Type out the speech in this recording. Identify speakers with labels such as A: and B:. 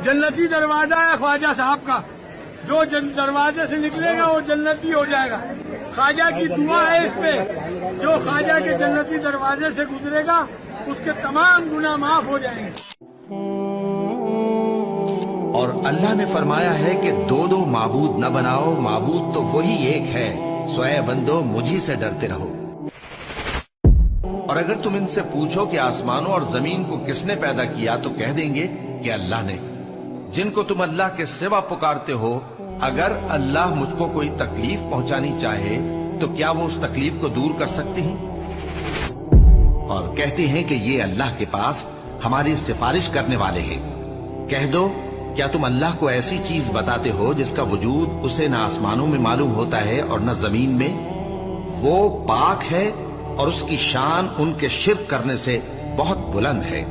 A: जन्नती दरवाजा है ख्वाजा साहब का, जो दरवाजे से निकलेगा वो जन्नती हो जाएगा। ख्वाजा की दुआ है इस पे, जो ख्वाजा के जन्नती दरवाजे से गुजरेगा उसके तमाम गुनाह माफ हो जाएंगे।
B: और अल्लाह ने फरमाया है कि दो दो माबूद न बनाओ, माबूद तो वही एक है, सोए बंदो मुझी से डरते रहो। और अगर तुम इनसे पूछो कि आसमानों और जमीन को किसने पैदा किया, तो कह देंगे कि अल्लाह ने। जिनको तुम अल्लाह के सिवा पुकारते हो, अगर अल्लाह मुझको कोई तकलीफ पहुंचानी चाहे तो क्या वो उस तकलीफ को दूर कर सकते हैं? और कहते हैं कि ये अल्लाह के पास हमारी सिफारिश करने वाले हैं। कह दो, क्या तुम अल्लाह को ऐसी चीज बताते हो जिसका वजूद उसे न आसमानों में मालूम होता है और न जमीन में? वो पाक है और उसकी शान उनके शिर्क करने से बहुत बुलंद है।